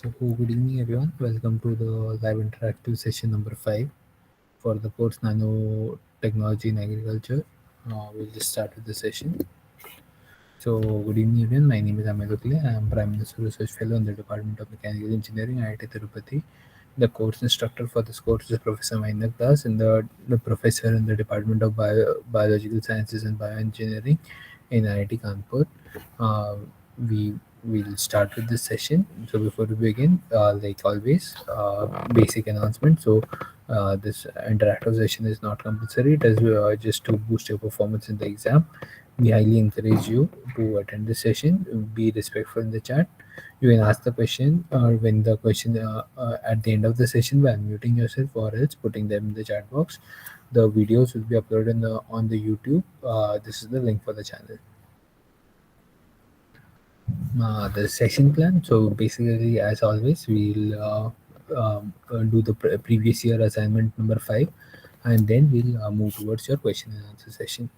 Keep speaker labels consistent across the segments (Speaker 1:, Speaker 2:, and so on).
Speaker 1: So, good evening, everyone. Welcome to the live interactive session number 5 for the course Nanotechnology in Agriculture. We'll just start with the session. So, good evening, everyone. My name is Amey Dokle. I am Prime Minister Research Fellow in the Department of Mechanical Engineering, IIT Tirupati. The course instructor for this course is Professor Mainak Das, and the professor in the Department of Biological Sciences and Bioengineering in IIT Kanpur. Uh, we will start with this session. So before we begin, like always, basic announcement. So this interactive session is not compulsory. It is just to boost your performance in the exam. We highly encourage you to attend this session. Be respectful in the chat. You can ask the question or when the question at the end of the session by unmuting yourself or else putting them in the chat box. The videos will be uploaded on the YouTube. This is the link for the channel. The session plan. So basically, as always, we'll do the previous year assignment number 5, and then we'll move towards your question and answer session.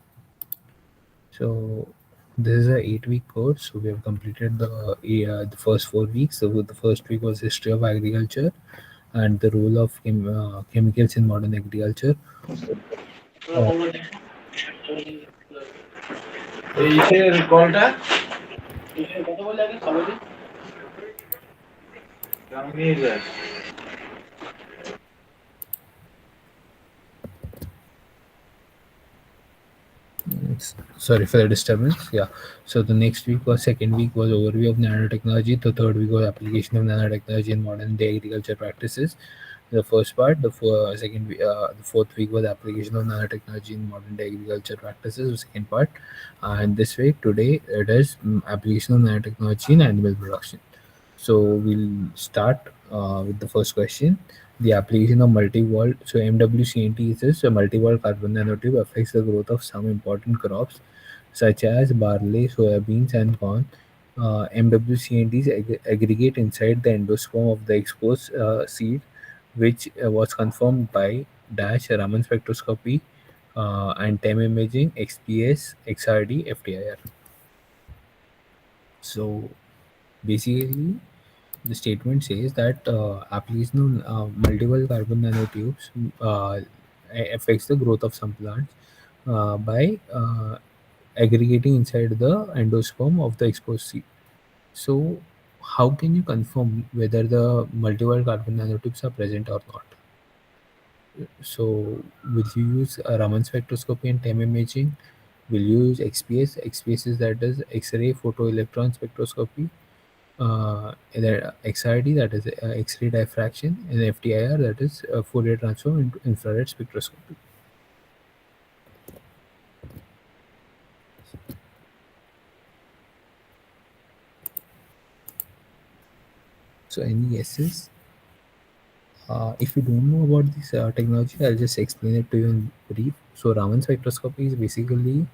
Speaker 1: So this is a 8-week course. So we have completed the first 4 weeks. So the first week was history of agriculture and the role of chemicals in modern agriculture. Uh,
Speaker 2: ইসের কলটা নিয়ে যায়।
Speaker 1: Sorry for the disturbance. Yeah. So the next week was second week was overview of nanotechnology. The third week was application of nanotechnology in modern day agriculture practices. The first part, the fourth week was application of nanotechnology in modern day agriculture practices. The second part, and this week today it is application of nanotechnology in animal production. So we'll start with the first question. The application of multi-wall. So MWCNT is a multi-wall carbon nanotube affects the growth of some important crops such as barley, soybeans, and corn. MWCNTs aggregate inside the endosperm of the exposed seed, which was confirmed by Raman spectroscopy and TEM imaging, XPS, XRD, FTIR. So basically, the statement says that application of multiple carbon nanotubes affects the growth of some plants by aggregating inside the endosperm of the exposed seed. So, how can you confirm whether the multiple carbon nanotubes are present or not? So, will you use Raman spectroscopy and TEM imaging? Will you use XPS? XPS is that is X-ray photoelectron spectroscopy, the XRD, that is X-ray diffraction, and FTIR, that is Fourier transform into infrared spectroscopy. So any guesses? If you don't know about this technology, I'll just explain it to you in brief. So Raman spectroscopy is basically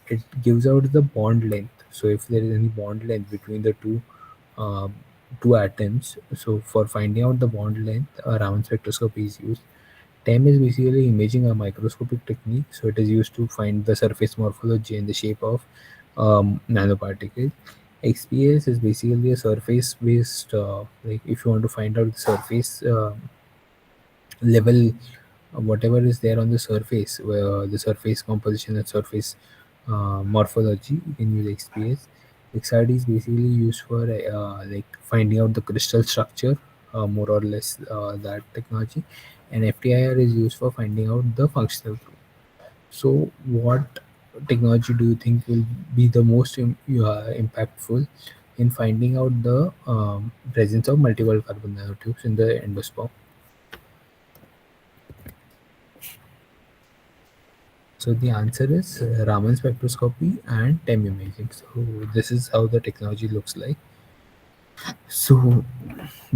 Speaker 1: it gives out the bond length. So if there is any bond length between the uh, two atoms, so for finding out the bond length, Raman spectroscopy is used. TEM is basically imaging a microscopic technique, so it is used to find the surface morphology and the shape of nanoparticles. XPS is basically a surface-based, like if you want to find out the surface level, whatever is there on the surface, where the surface composition and surface morphology, you can use XPS. XRD is basically used for like finding out the crystal structure, more or less that technology, and FTIR is used for finding out the functional group. So, what technology do you think will be the most impactful in finding out the presence of multiple carbon nanotubes in the endosperm? So the answer is Raman spectroscopy and TEM imaging. So this is how the technology looks like. So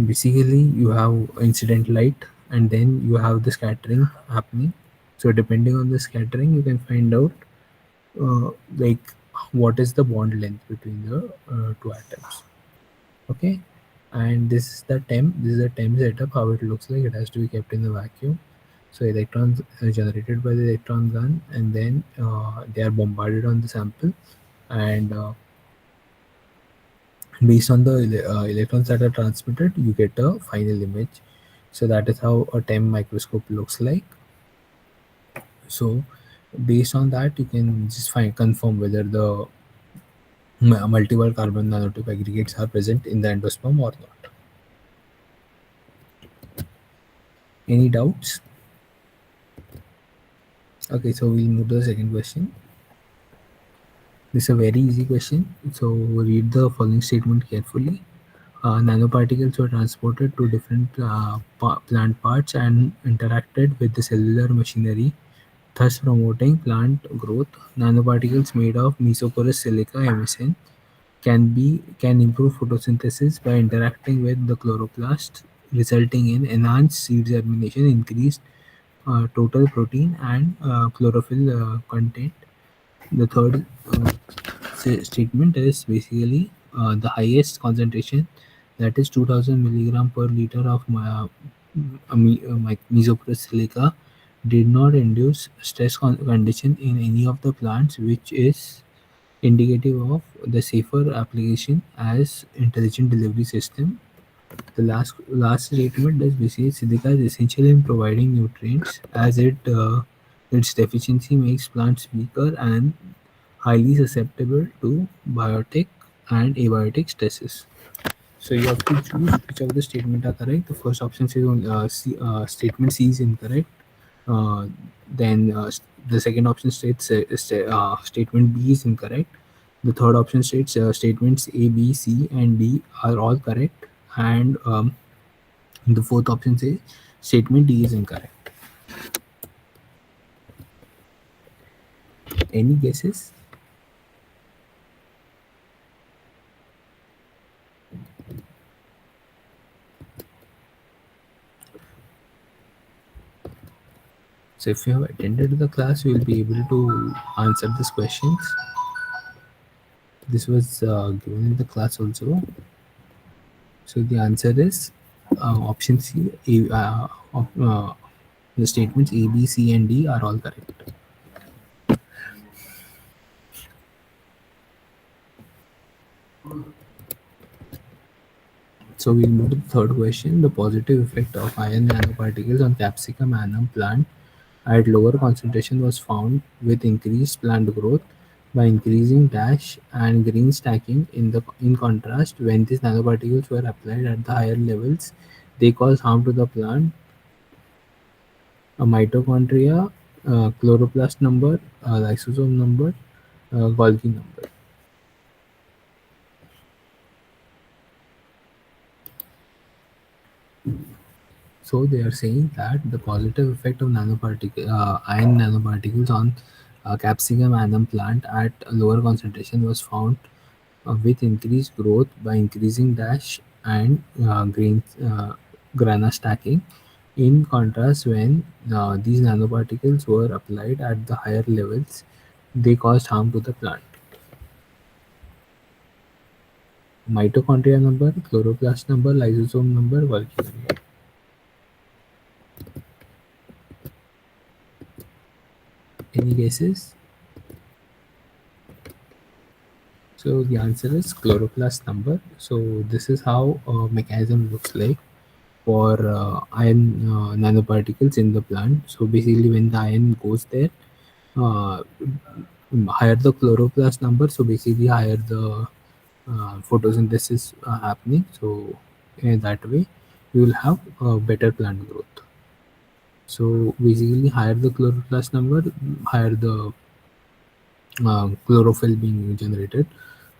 Speaker 1: basically, you have incident light, and then you have the scattering happening. So depending on the scattering, you can find out like what is the bond length between the two atoms. Okay, and this is the TEM. This is the TEM setup. How it looks like. It has to be kept in the vacuum. So electrons are generated by the electron gun, and then they are bombarded on the sample, and Based on the electrons that are transmitted, you get a final image. So that is how a TEM microscope looks like. So based on that, you can just find confirm whether the multiple carbon nanotube aggregates are present in the endosperm or not. Any doubts? Okay, so we'll move to the second question. This is a very easy question. So read the following statement carefully. Nanoparticles were transported to different plant parts and interacted with the cellular machinery, thus promoting plant growth. Nanoparticles made of mesoporous silica MSN can improve photosynthesis by interacting with the chloroplast, resulting in enhanced seed germination, increased total protein and chlorophyll content. The third statement is basically the highest concentration, that is 2000 milligram per liter of mesoporous silica, did not induce stress condition in any of the plants, which is indicative of the safer application as intelligent delivery system. The last statement is basically silica is essential in providing nutrients, as its deficiency makes plants weaker and highly susceptible to biotic and abiotic stresses. So you have to choose which of the statement are correct. The first option says statement C is incorrect. Then the second option states statement B is incorrect. The third option states statements A, B, C, and D are all correct, and the fourth option says statement D is incorrect. Any guesses? So if you have attended the class, you will be able to answer these questions. This was given in the class also. So the answer is option C. The statements A, B, C, and D are all correct. So we'll move to the third question. The positive effect of iron nanoparticles on Capsicum annum plant at lower concentration was found with increased plant growth by increasing dash and green stacking. In contrast, when these nanoparticles were applied at the higher levels, they cause harm to the plant, a mitochondria, chloroplast number, lysosome number, Golgi number. So they are saying that the positive effect of iron nanoparticles on Capsicum annum plant at a lower concentration was found with increased growth by increasing dash and grana stacking. In contrast, when these nanoparticles were applied at the higher levels, they caused harm to the plant. Mitochondria number, chloroplast number, lysosome number, Golgi number. Any guesses? So the answer is chloroplast number. So this is how mechanism looks like for iron nanoparticles in the plant. So basically, when the iron goes there, uh, higher the chloroplast number. So basically, higher the photosynthesis happening. So in that way, you will have better plant growth. So basically, higher the chloroplast number, higher the chlorophyll being generated,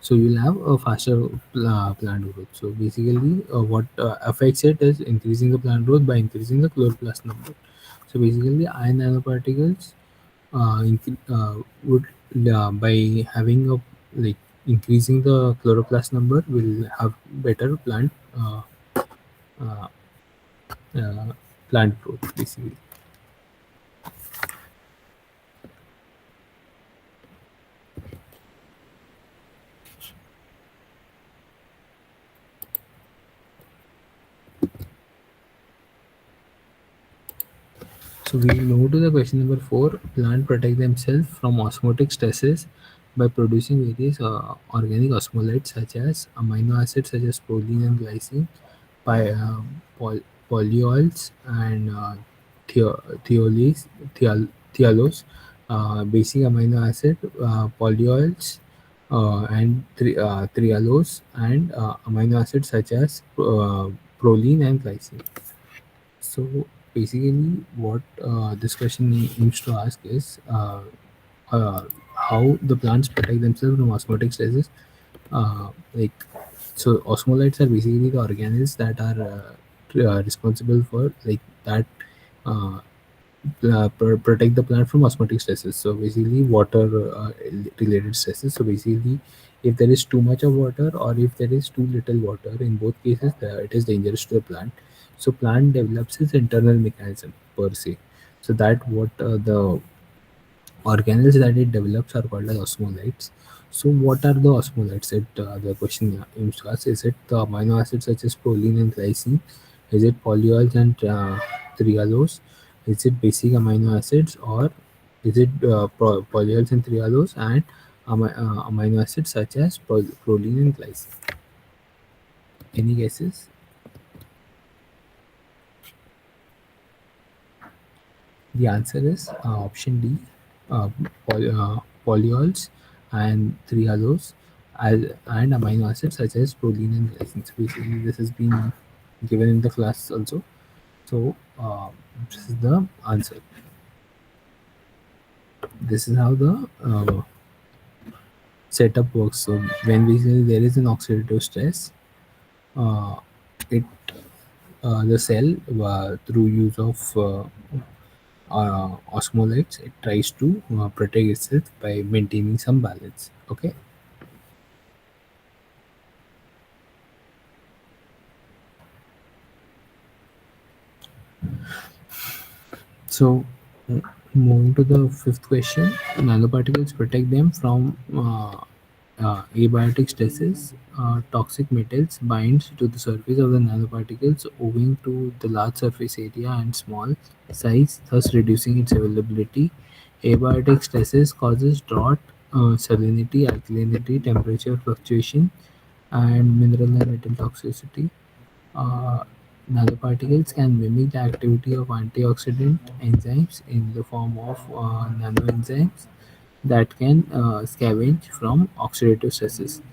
Speaker 1: so you'll have a faster plant growth. So basically what affects it is increasing the plant growth by increasing the chloroplast number. So basically iron nanoparticles would by having a like increasing the chloroplast number will have better uh, uh, uh, plant growth basically. So we move to the question number 4. Plant protect themselves from osmotic stresses by producing various organic osmolytes such as amino acids such as proline and glycine, by polyols and thiolase, thiolose, basic amino acid, polyols, and trialose, and amino acids such as proline and glycine. So basically, what this question aims to ask is uh, how the plants protect themselves from osmotic stresses. Like, so osmolytes are basically the organelles that are responsible for like that uh, protect the plant from osmotic stresses. So basically, water related stresses. So basically, if there is too much of water or if there is too little water, in both cases, it is dangerous to the plant. So plant develops its internal mechanism per se. So that what the organelles that it develops are called as osmolytes. So, what are the osmolytes? The question aims to ask: is it the amino acids such as proline and glycine? Is it polyols and trialose? Is it basic amino acids, or is it polyols and trialose and amino acids such as proline and glycine? Any guesses? The answer is option D, polyols and trialos, and amino acids such as proline and glycine. So basically, this has been given in the class also. So this is the answer. This is how the setup works. So when we say there is an oxidative stress, uh, it the cell through use of osmolytes, it tries to protect itself by maintaining some balance. Okay. So, moving to the fifth question, nanoparticles protect them from abiotic stresses. Toxic metals binds to the surface of the nanoparticles owing to the large surface area and small size, thus reducing its availability. Abiotic stresses causes drought, salinity, alkalinity, temperature fluctuation, and mineral and metal toxicity. Uh, Nanoparticles can mimic the activity of antioxidant enzymes in the form of nanoenzymes that can scavenge from oxidative stresses.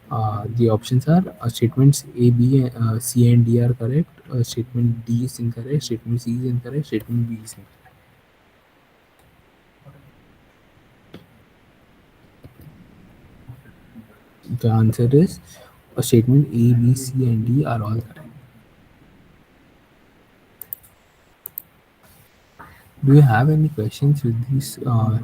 Speaker 1: The options are statements A, B, C, and D are correct. Statement D is incorrect. Statement C is incorrect. Statement B is incorrect. The answer is statement A, B, C, and D are all correct. Do you have any questions uh,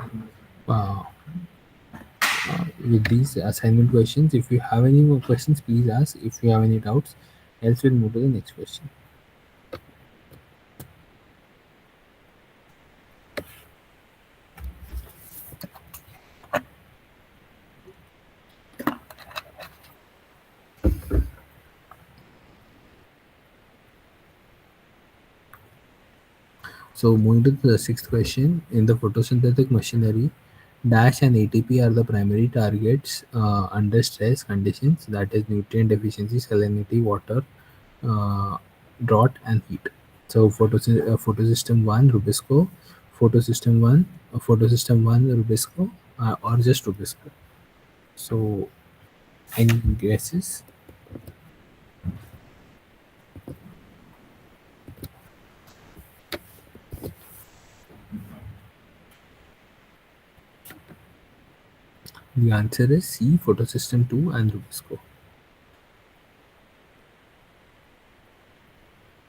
Speaker 1: with these assignment questions? If you have any more questions, please ask. If you have any doubts, else we'll move to the next question. So moving to the sixth question, in the photosynthetic machinery, dash and ATP are the primary targets under stress conditions, that is nutrient deficiency, salinity, water, uh, drought, and heat. So photosystem one Rubisco, photosystem one Rubisco, or just Rubisco. So any guesses? The answer is C, photosystem two and Rubisco.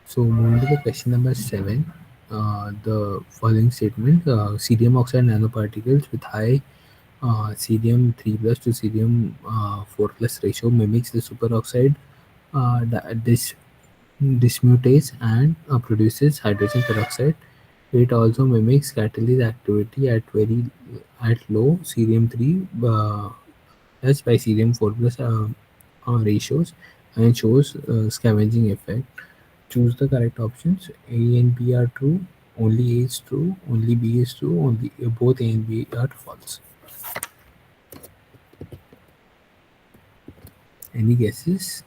Speaker 1: So moving to the question number seven, the following statement: cerium oxide nanoparticles with high cerium 3 plus to cerium 4 plus ratio mimics the superoxide dismutase and produces hydrogen peroxide. It also mimics catalyst activity at low cerium 3 plus by cerium 4 plus ratios and shows scavenging effect. Choose the correct options. A and B are true. Only A is true. Only B is true. Only both A and B are false. Any guesses?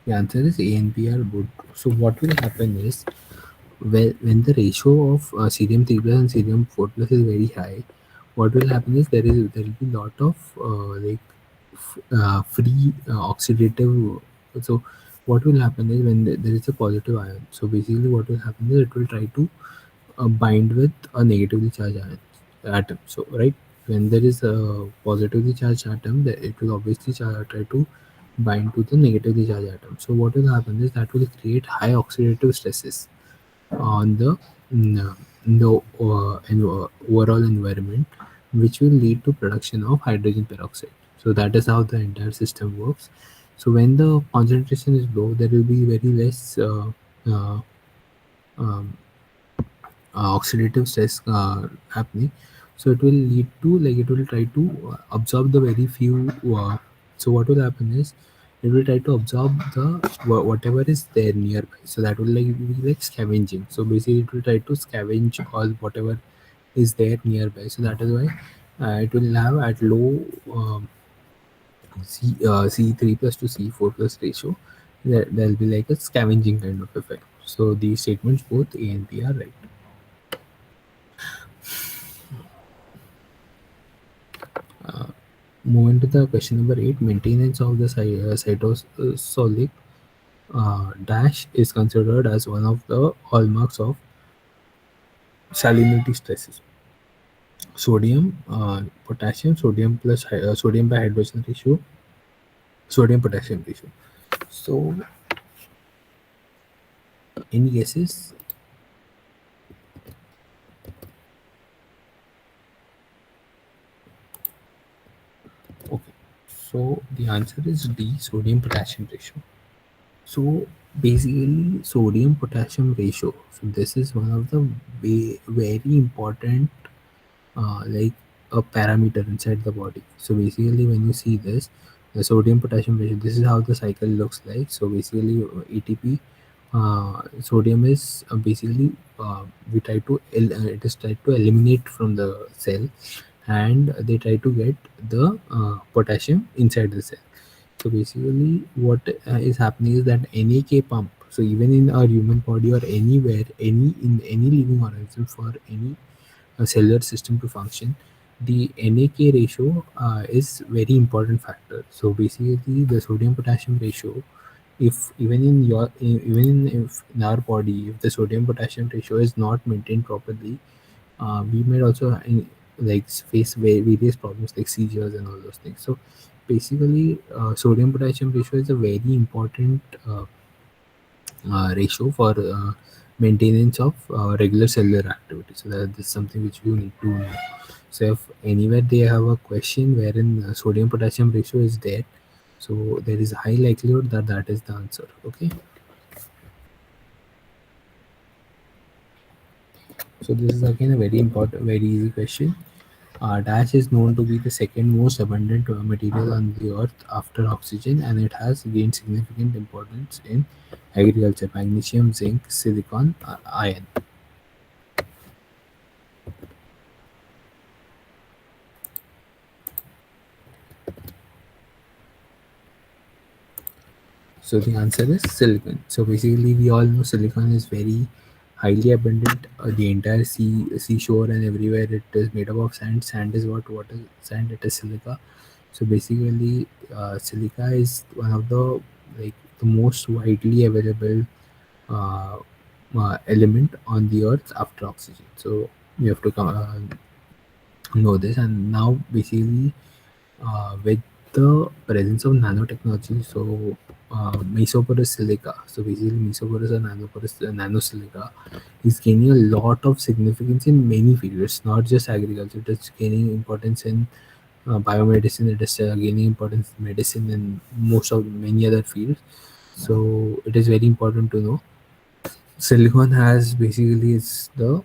Speaker 1: The answer is A and B are both true. So what will happen is, when the ratio of cerium 3 plus and cerium 4 plus is very high, what will happen is there will be lot of free oxidative. So what will happen is, when there is a positive ion, so basically what will happen is it will try to bind with a negatively charged atom. So right, when there is a positively charged atom, it will obviously try to bind to the negatively charged atom. So what will happen is that will create high oxidative stresses on the overall environment, which will lead to production of hydrogen peroxide. So that is how the entire system works. So when the concentration is low, there will be very less uh, um, oxidative stress happening. So it will lead to, like, it will try to absorb the very few. So what will happen is it will try to absorb the whatever is there nearby. So that will like be like scavenging. So basically it will try to scavenge all whatever is there nearby. So that is why it will have at low C3 plus to C4 plus ratio, there will be like a scavenging kind of effect. So these statements both A and B are right. Moving to the question number 8, maintenance of the cytosolic dash is considered as one of the hallmarks of salinity stresses. Sodium, potassium, sodium by hydrogen ratio, sodium potassium ratio. So, any guesses? Okay, so the answer is D, sodium potassium ratio. So basically, sodium potassium ratio. So this is one of the very important like a parameter inside the body. So basically, when you see this, the sodium potassium ratio, this is how the cycle looks like. So basically, ATP, sodium is basically we try to it is tried to eliminate from the cell, and they try to get the potassium inside the cell. So basically, what is happening is that NAK pump. So even in our human body or anywhere, any living organism, for any cellular system to function, the NAK ratio is very important factor. So basically, the sodium potassium ratio, if even in even if in our body, if the sodium potassium ratio is not maintained properly, we might also like face various problems like seizures and all those things. So basically, sodium potassium ratio is a very important ratio for maintenance of regular cellular activity. So that is something which you need to know. So if anywhere they have a question wherein sodium potassium ratio is there, so there is a high likelihood that that is the answer. Okay. So this is again a very important, very easy question. Dash is known to be the second most abundant material on the earth after oxygen, and it has gained significant importance in agriculture. Magnesium, zinc, silicon, iron. So the answer is silicon. So basically, we all know silicon is very highly abundant. The entire seashore and everywhere it is made up of sand. Sand is what is sand? It is silica. So basically, silica is one of the, like, the most widely available uh, element on the earth after oxygen. So you have to know this. And now basically, with the presence of nanotechnology, so mesoporous silica, so basically mesoporous or nanosilica is gaining a lot of significance in many fields. It's not just agriculture, it is gaining importance in biomedicine, it is gaining importance in medicine and most of many other fields. So it is very important to know. Silicon has basically, it's the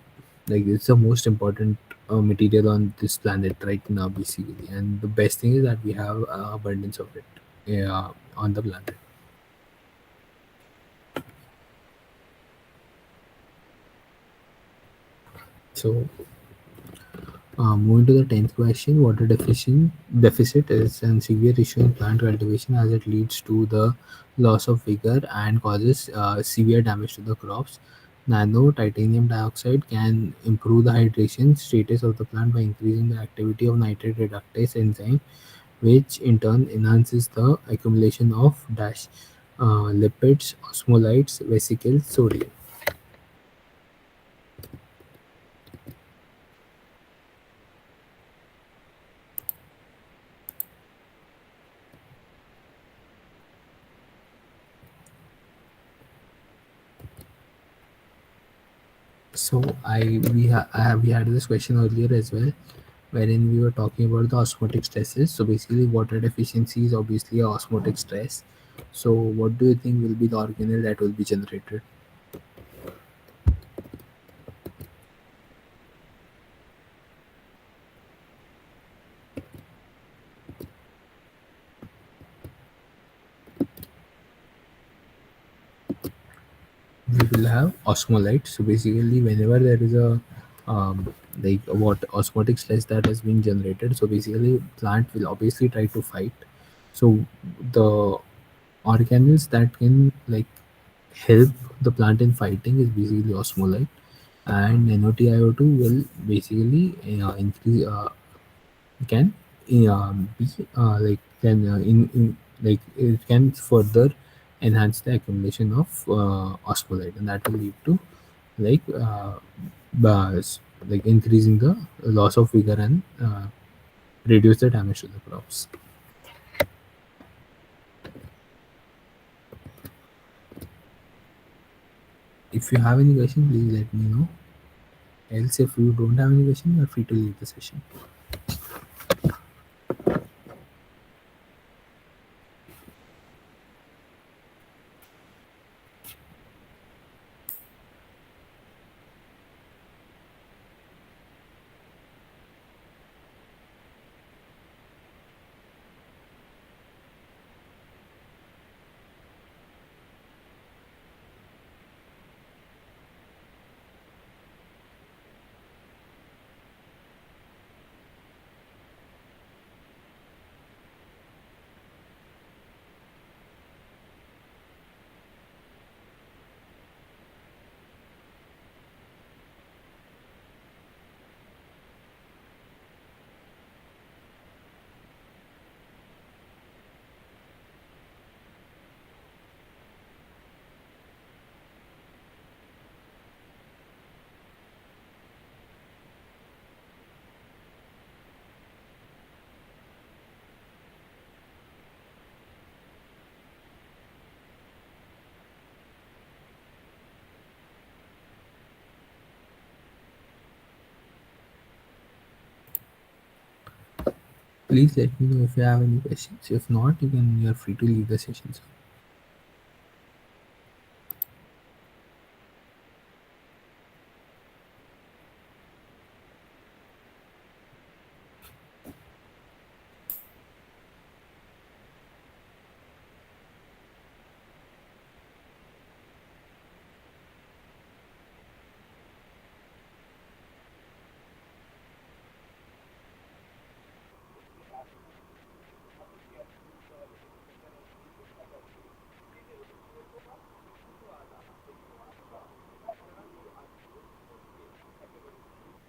Speaker 1: most important material on this planet right now, basically. And the best thing is that we have abundance of it on the planet. So Moving to the 10th question, water deficit is a severe issue in plant cultivation as it leads to the loss of vigor and causes severe damage to the crops. Nano titanium dioxide can improve the hydration status of the plant by increasing the activity of nitrate reductase enzyme, which in turn enhances the accumulation of lipids, osmolytes, vesicles, sodium. So we had this question earlier as well, wherein we were talking about the osmotic stresses. So basically, water deficiency is obviously a osmotic stress. So what do you think will be the organelle that will be generated? We will have osmolytes. So basically, whenever there is a like what osmotic stress that has been generated, so basically plant will obviously try to fight. So the organelles that can like help the plant in fighting is basically osmolyte, and NOTiO2 will basically increase can be like can in like it can further enhance the accumulation of osmolyte, and that will lead to like like increasing the loss of vigor and reduce the damage to the crops. If you have any question, please let me know. Else, if you don't have any question, you are free to leave the session. Please let me know if you have any questions. If not, you are free to leave the session.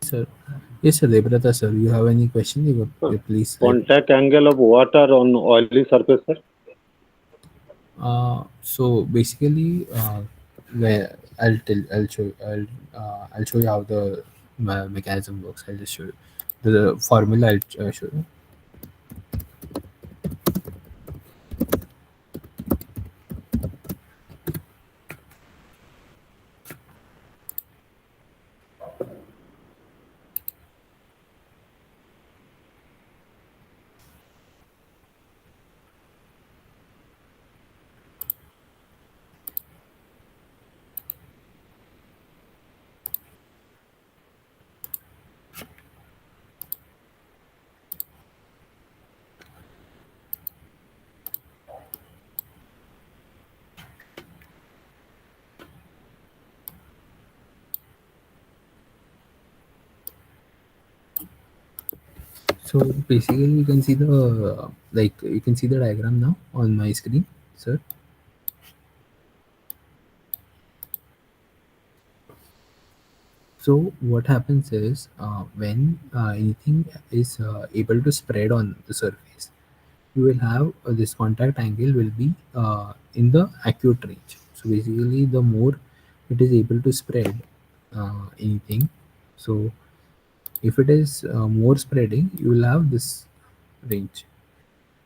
Speaker 1: So, sir, yes, sir, Debrata, sir, you have any question? Please let me.
Speaker 3: Contact angle of water on oily surface, sir.
Speaker 1: So basically, where I'll show you how the mechanism works. I'll just show you the formula. I'll show you. So basically, you can see the you can see the diagram now on my screen, sir. So what happens is when anything is able to spread on the surface, you will have this contact angle will be in the acute range. So basically, the more it is able to spread anything, so if it is more spreading, you will have this range.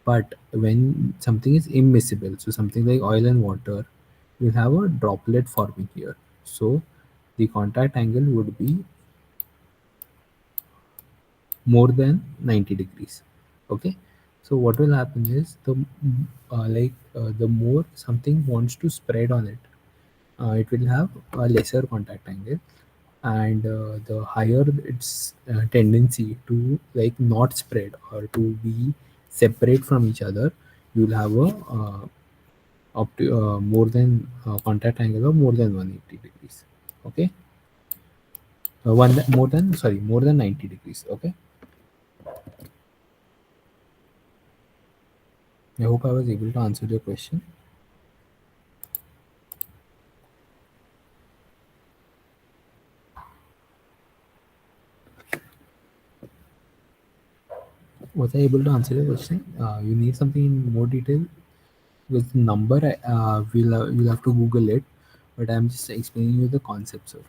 Speaker 1: But when something is immiscible, so something like oil and water, you'll have a droplet forming here. So the contact angle would be more than 90 degrees. Okay, so what will happen is the more something wants to spread on it, it will have a lesser contact angle, and the higher its tendency to like not spread or to be separate from each other, you will have a up to more than contact angle of more than 180 degrees. Okay, one more than sorry more than 90 degrees. Okay, I hope I was able to answer your question. Was I able to answer your question? You need something in more detail with number. You'll have to Google it, but I'm just explaining you the concept, sir.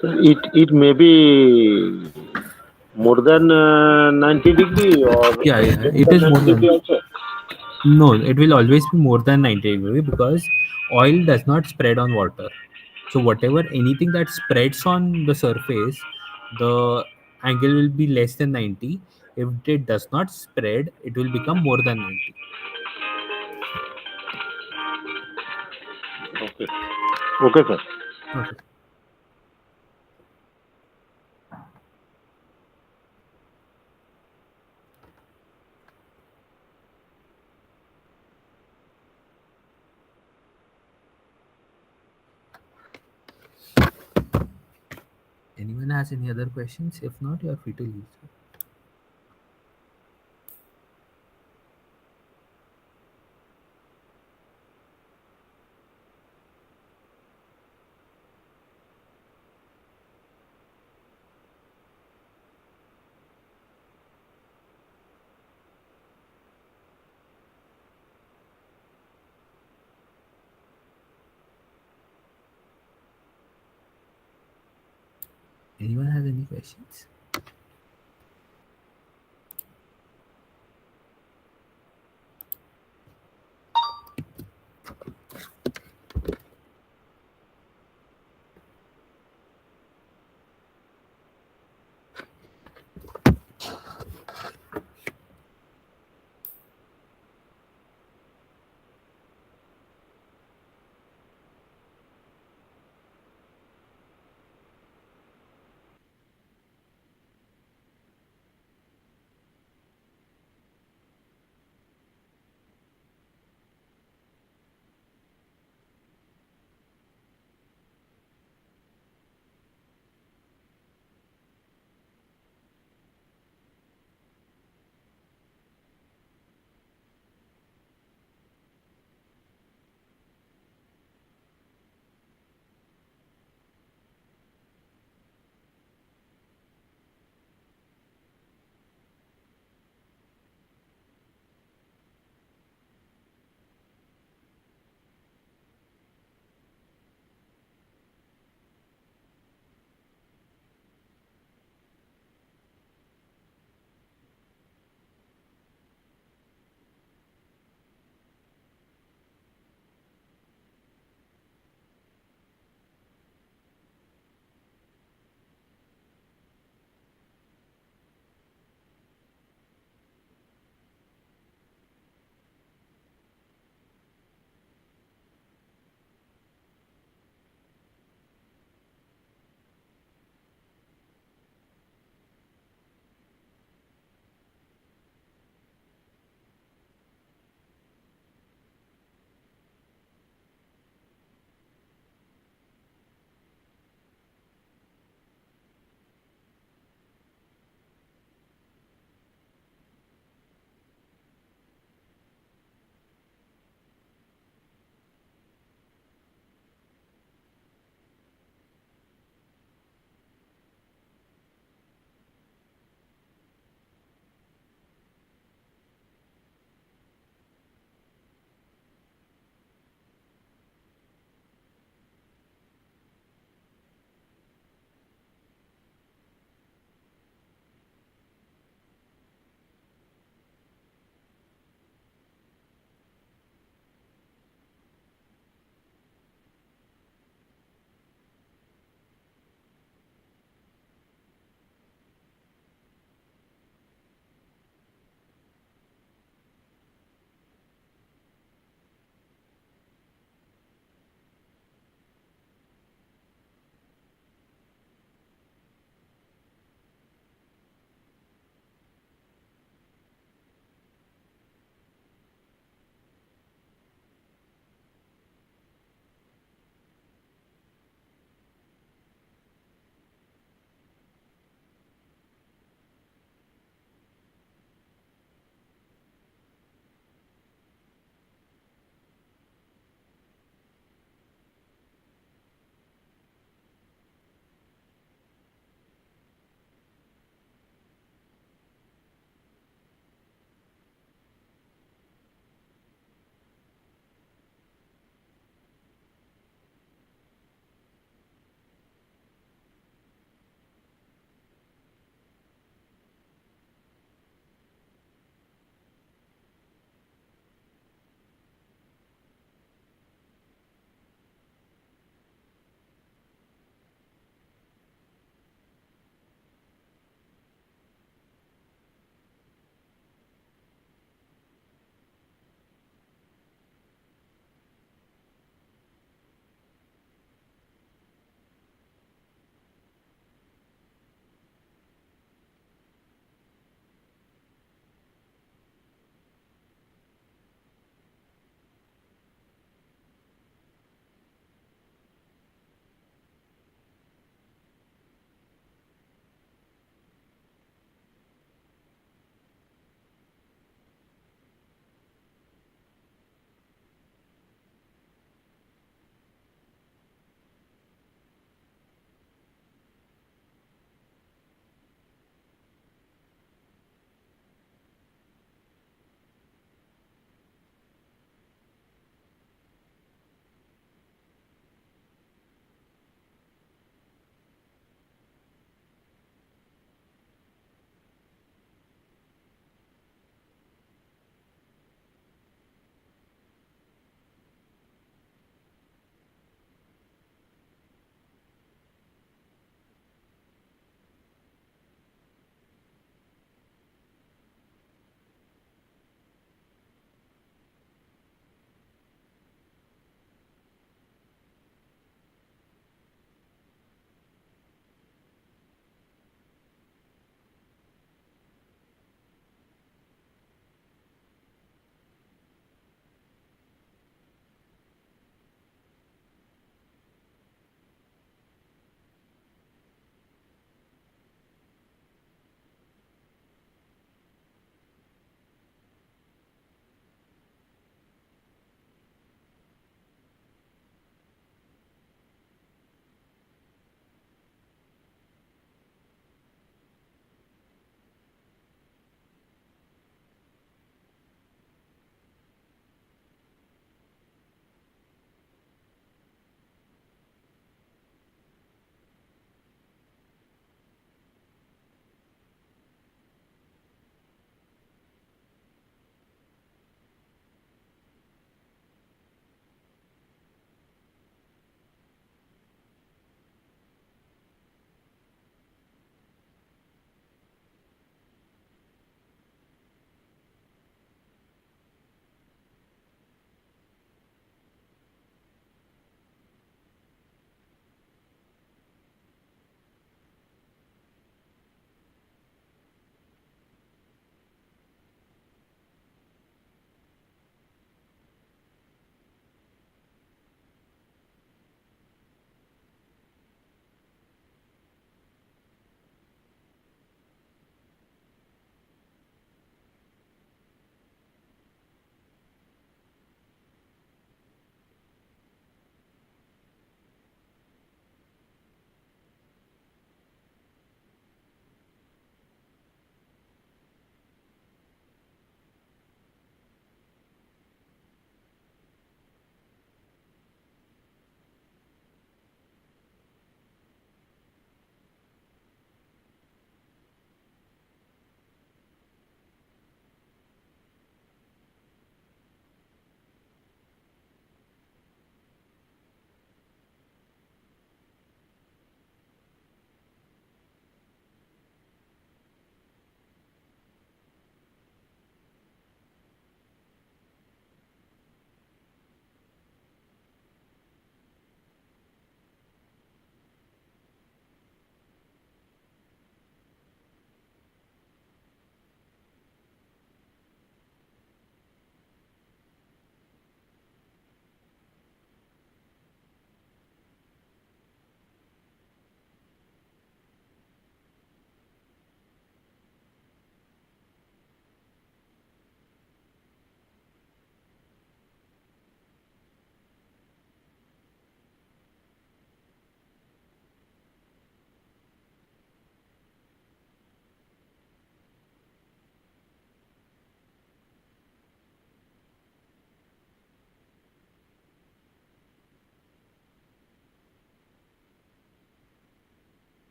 Speaker 3: So it may be more than 90 degree or
Speaker 1: Yeah, yeah,
Speaker 3: less
Speaker 1: it
Speaker 3: than
Speaker 1: is more
Speaker 3: 90
Speaker 1: than.
Speaker 3: degree also.
Speaker 1: No, it will always be more than 90 degree because oil does not spread on water. So whatever anything that spreads on the surface, the angle will be less than 90. If it does not spread, it will become more than 90.
Speaker 3: Okay. Okay, sir.
Speaker 1: Okay. Anyone has any other questions? If not, you are free to leave. Sir. Anyone has any questions?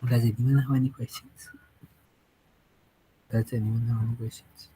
Speaker 1: Does anyone have any questions? Does anyone have any questions?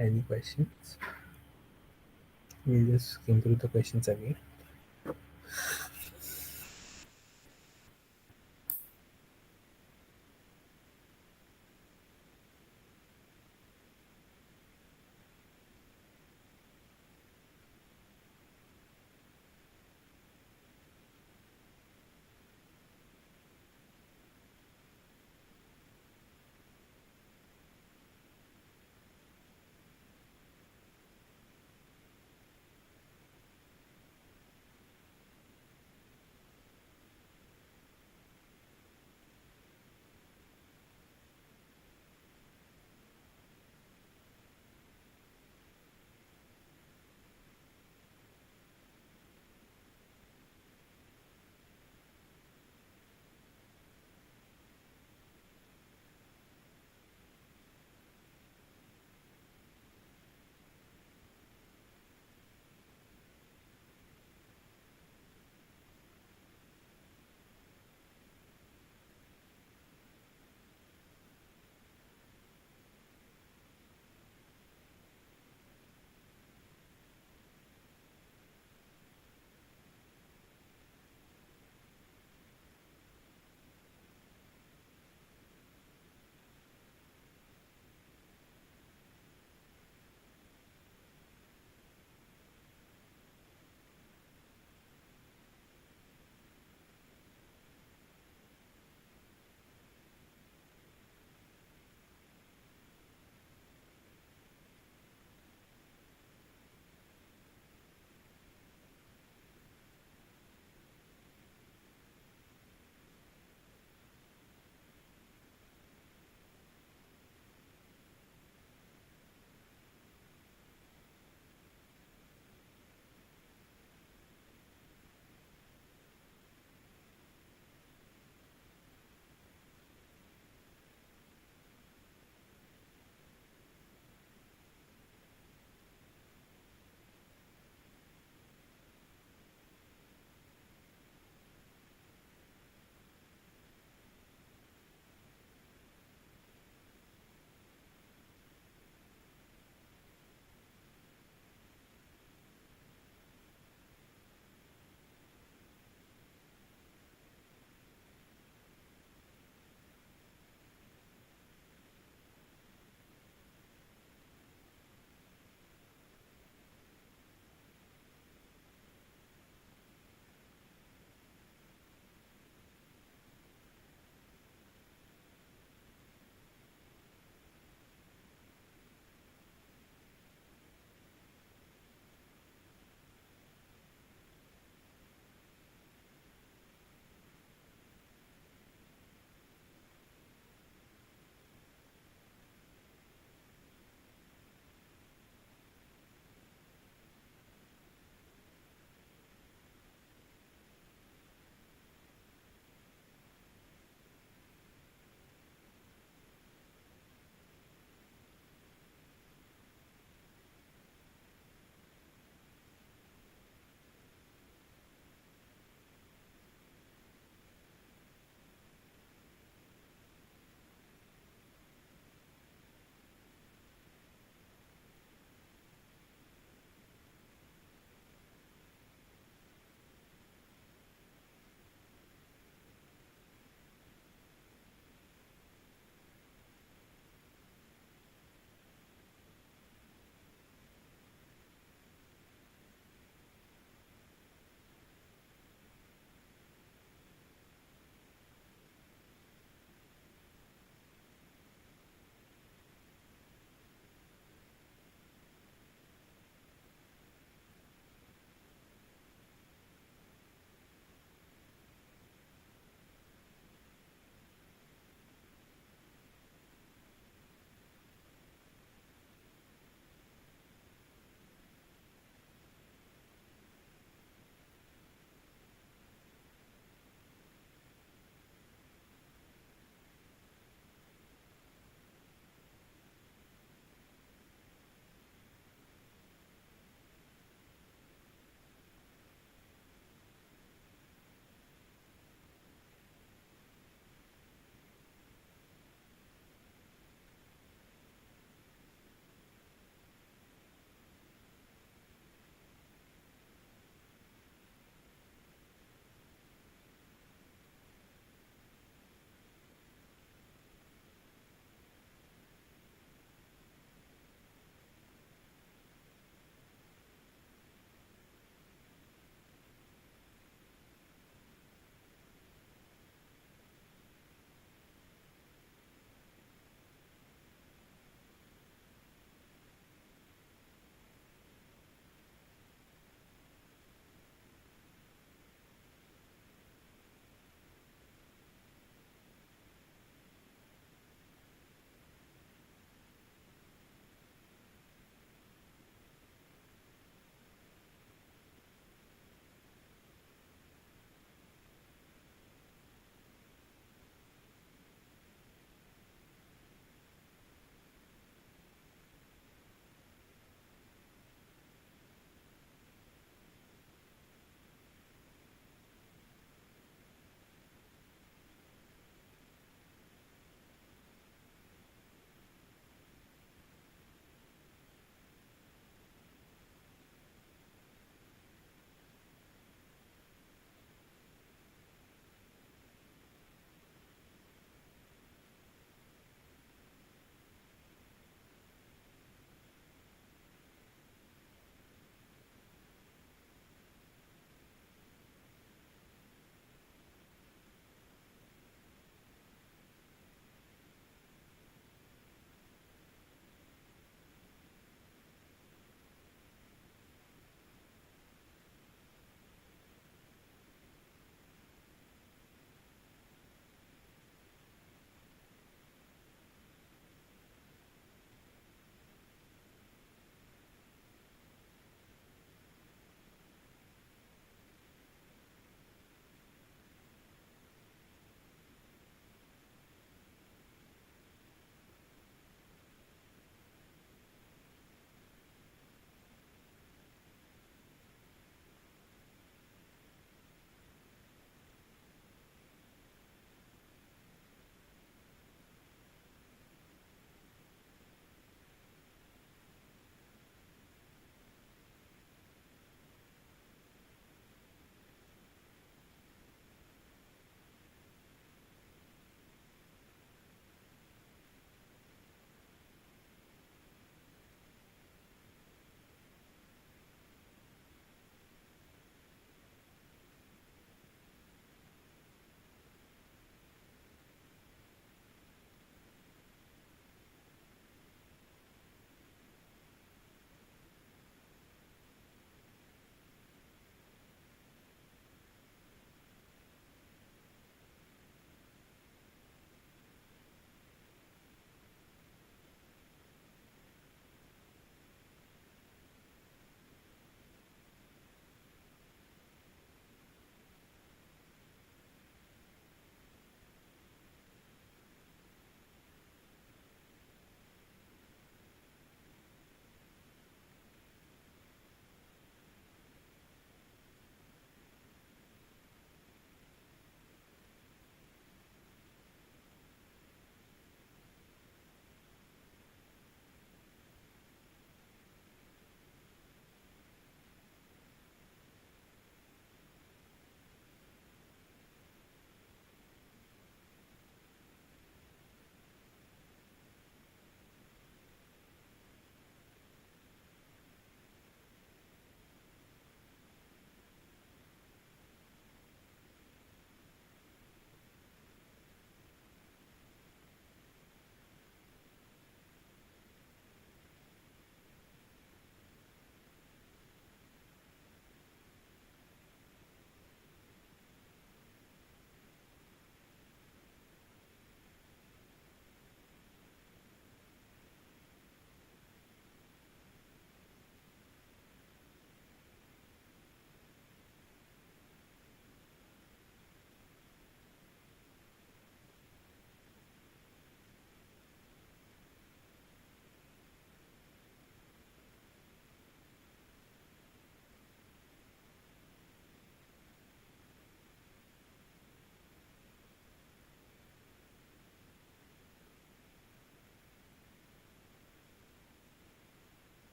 Speaker 1: Any questions? We'll just skim through the questions again.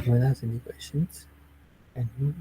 Speaker 1: Anyone has any questions? Any?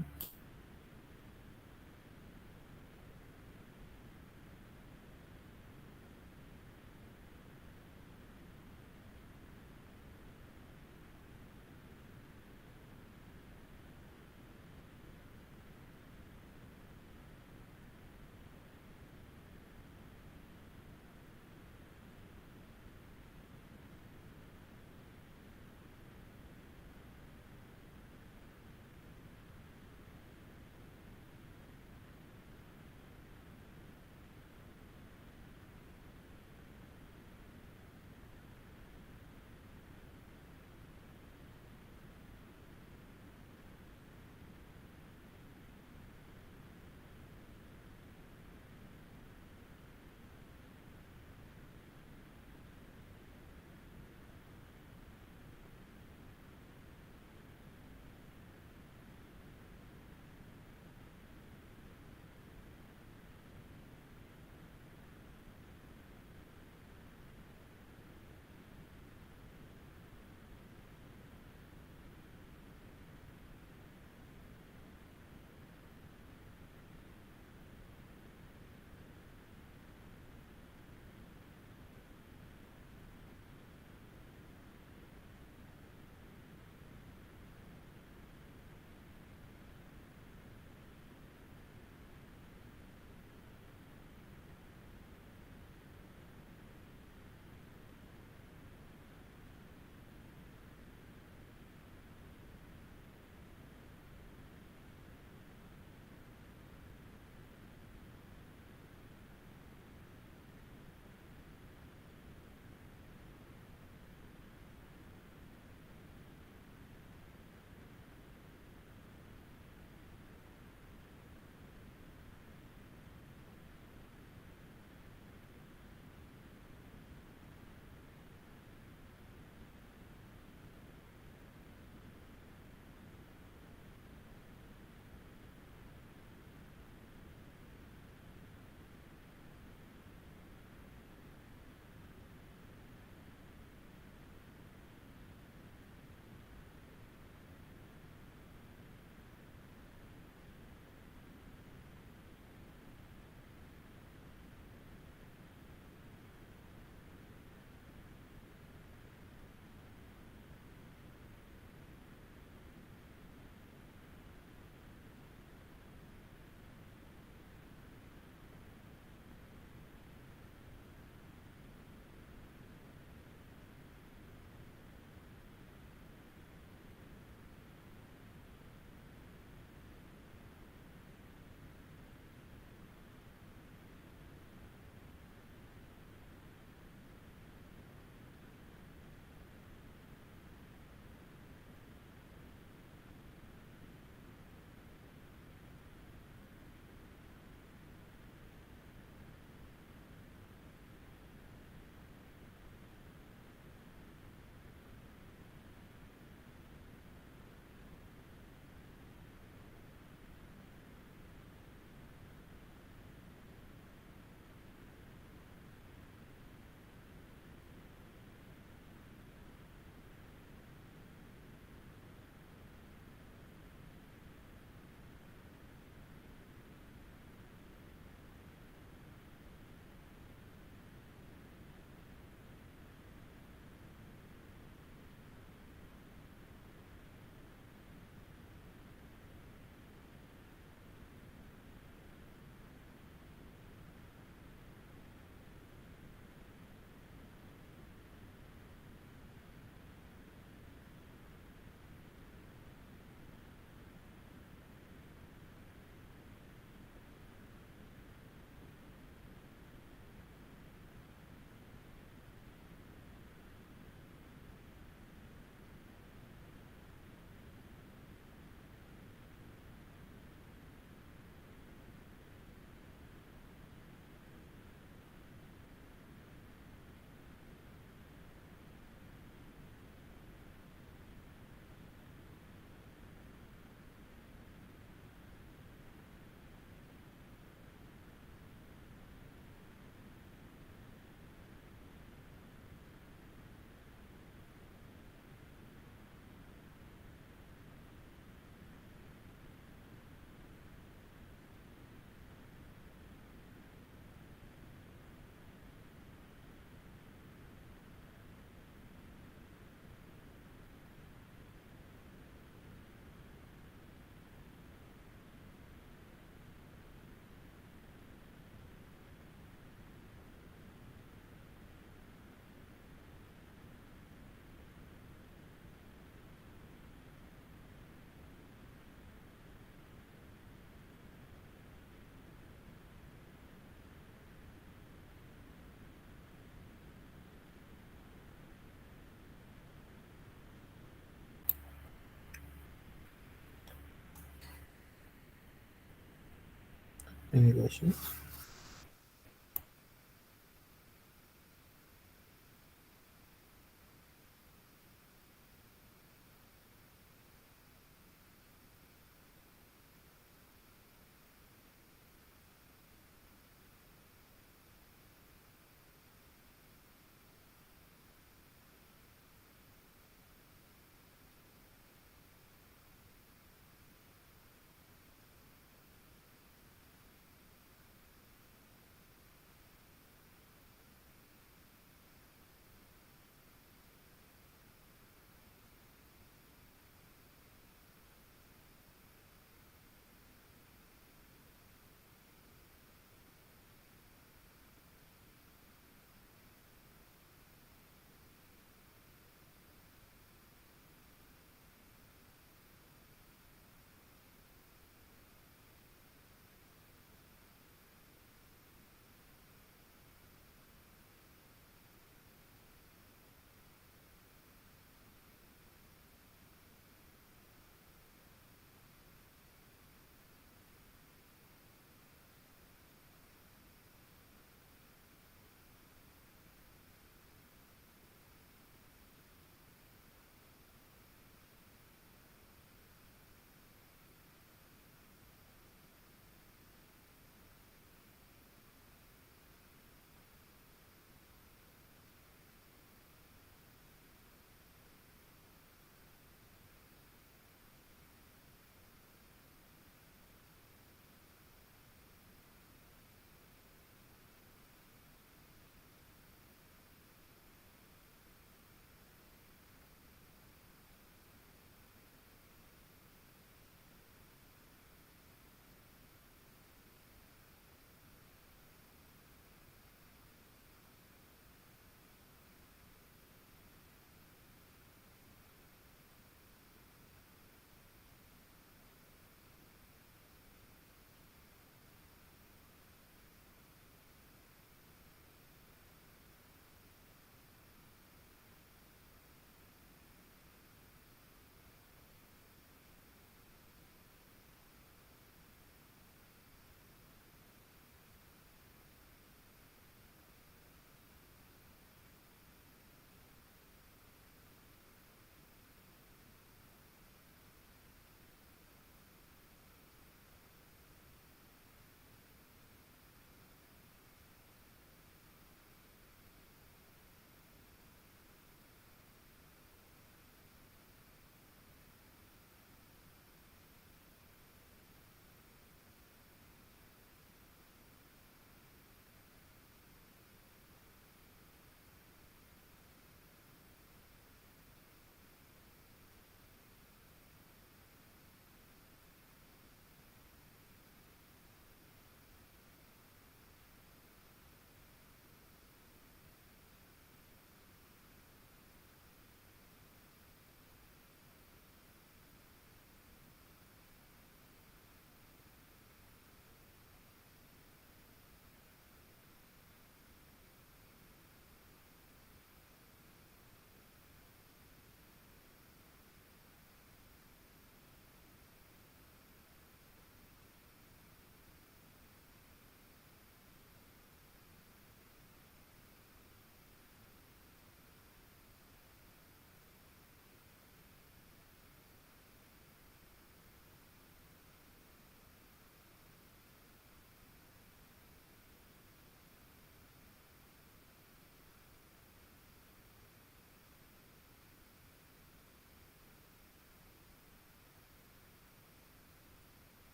Speaker 1: Any questions?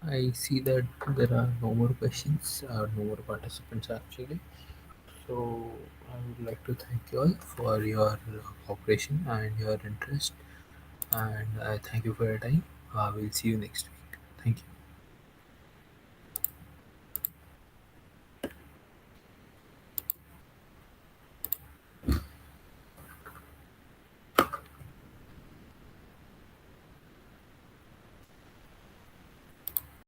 Speaker 1: I see that there are no more questions, no more participants actually. So I would like to thank you all for your cooperation and your interest, and I thank you for your time. We'll see you next week. Thank you.